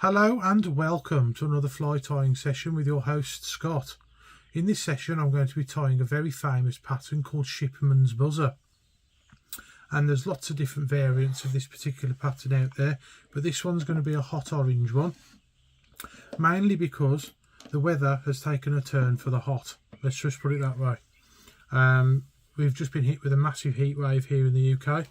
Hello and welcome to another fly tying session with your host Scott. In this session I'm going to be tying a very famous pattern called Shipmans Buzzer. And there's lots of different variants of this particular pattern out there, but this one's going to be a hot orange one. Mainly because the weather has taken a turn for the hot. Let's just put it that way. We've just been hit with a massive heat wave here in the UK,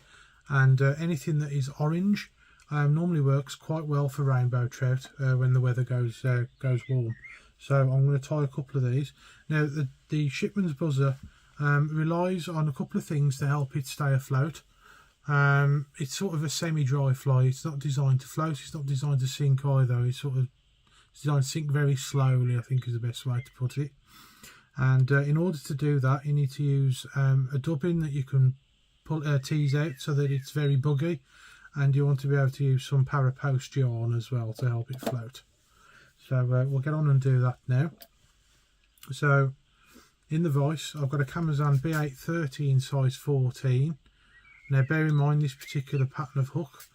and anything that is orange normally works quite well for rainbow trout when the weather goes warm. So I'm going to tie a couple of these. Now the Shipmans Buzzer relies on a couple of things to help it stay afloat. It's sort of a semi-dry fly. It's not designed to float, it's not designed to sink either. It's designed to sink very slowly, I think is the best way to put it. And in order to do that, you need to use a dubbing that you can tease out so that it's very buggy. And you want to be able to use some parapost yarn as well to help it float. So we'll get on and do that now. So in the vise I've got a Camazan B830 in size 14. Now bear in mind this particular pattern of hook,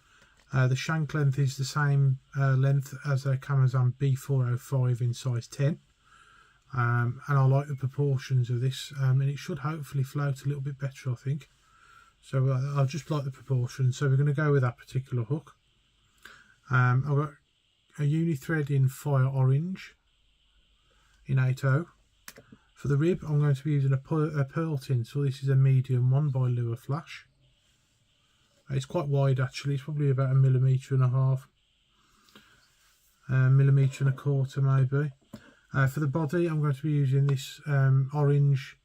the shank length is the same length as a Camazan B405 in size 10. And I like the proportions of this, and it should hopefully float a little bit better, I think. So I'll just like the proportions, so we're going to go with that particular hook. I've got a uni thread in fire orange in 8/0. For the rib I'm going to be using a pearl tin, so this is a medium one by Lure Flash. It's quite wide actually, it's probably about 1.5 millimetres, 1.25 millimetres maybe. For the body I'm going to be using this orange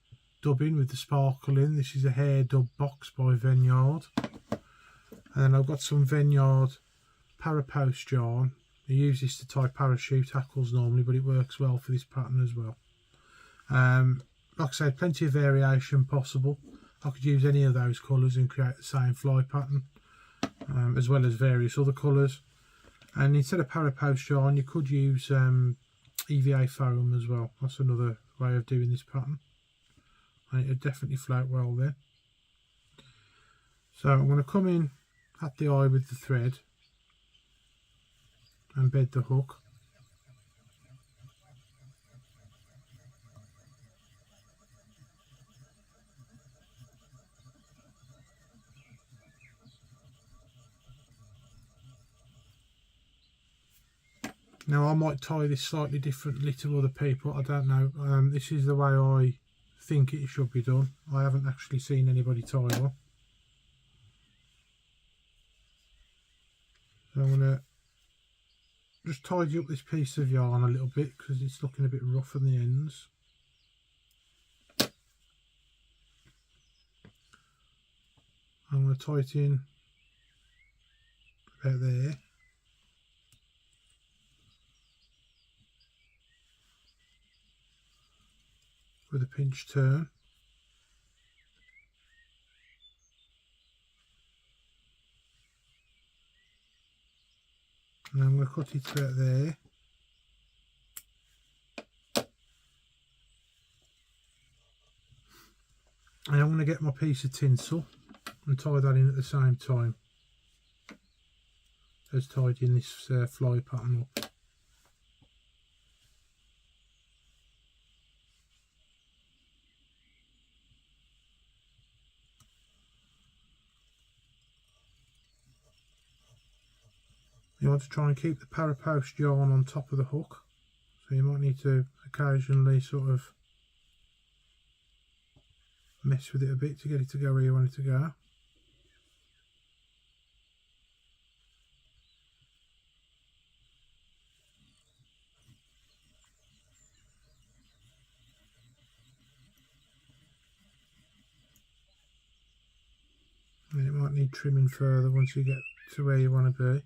dubbing with the sparkle in. This is a hair dub box by Vineyard, and then I've got some Vineyard parapost yarn. I use this to tie parachute tackles normally, but it works well for this pattern as well. Like I said, plenty of variation possible. I could use any of those colours and create the same fly pattern, as well as various other colours. And instead of parapost yarn you could use EVA foam as well. That's another way of doing this pattern. And it would definitely float well then. So I'm going to come in at the eye with the thread and bed the hook. Now I might tie this slightly differently to other people, I don't know. This is the way I think it should be done. I haven't actually seen anybody tie one. So I'm going to just tidy up this piece of yarn a little bit because it's looking a bit rough on the ends. I'm going to tie it in about there. With a pinch turn. And I'm going to cut it about there. And I'm going to get my piece of tinsel and tie that in at the same time as tidying this fly pattern up. You want to try and keep the parapost yarn on top of the hook, so you might need to occasionally sort of mess with it a bit to get it to go where you want it to go. And it might need trimming further once you get to where you want to be.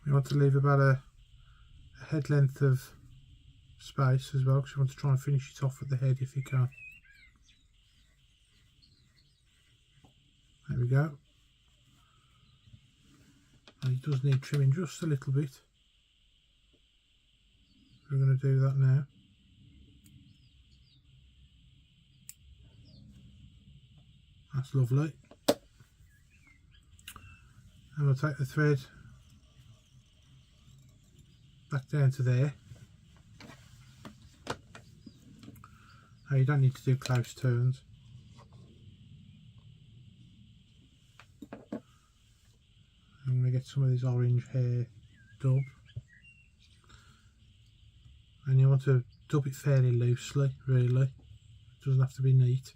You want to leave about a head length of space as well, because you want to try and finish it off at the head if you can. There we go. And it does need trimming just a little bit. We're going to do that now. That's lovely. And we'll take the thread back down to there. Now you don't need to do close turns. I'm going to get some of this orange hair dub, and you want to dub it fairly loosely, really. It doesn't have to be neat.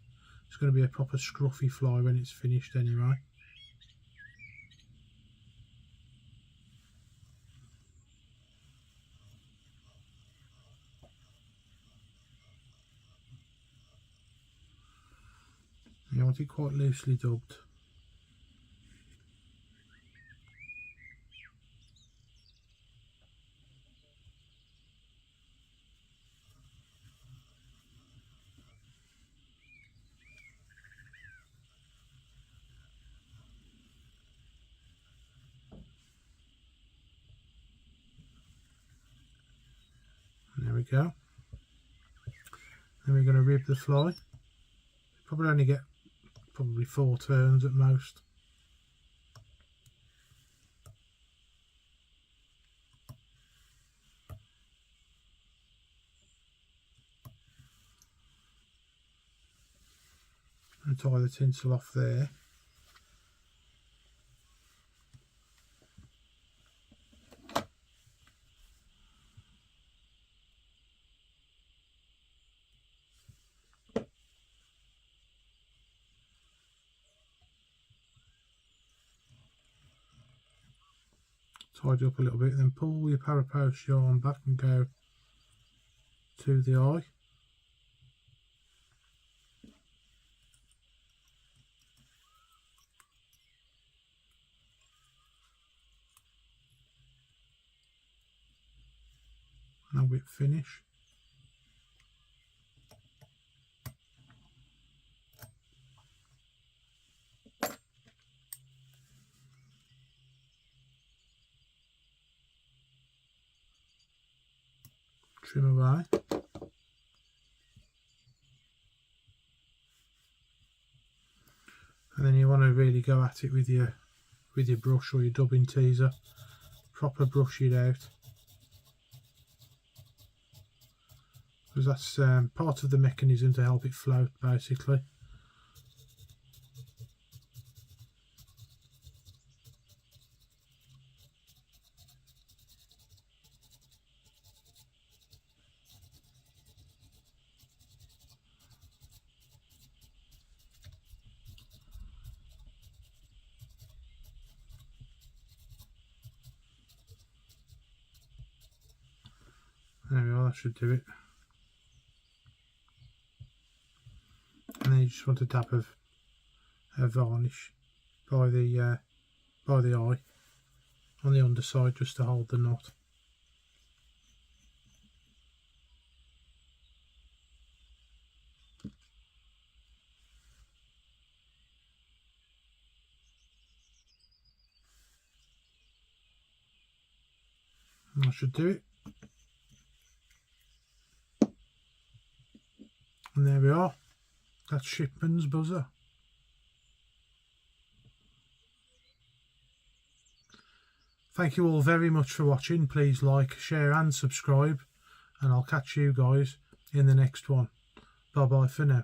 It's going to be a proper scruffy fly when it's finished anyway. You want it quite loosely dubbed. There we go. Then we're going to rib the fly. Probably only get 4 turns at most. And tie the tinsel off there. Tidy up a little bit, then pull your parapost yarn back and go to the eye. And whip finish. Trim away. And then you want to really go at it with your brush or your dubbing teaser. Proper brush it out, because that's part of the mechanism to help it float, basically. There we are, that should do it. And then you just want a dab of varnish by the eye on the underside, just to hold the knot. And that should do it. And there we are. That's Shipmans Buzzer. Thank you all very much for watching. Please like, share and subscribe, and I'll catch you guys in the next one. Bye bye for now.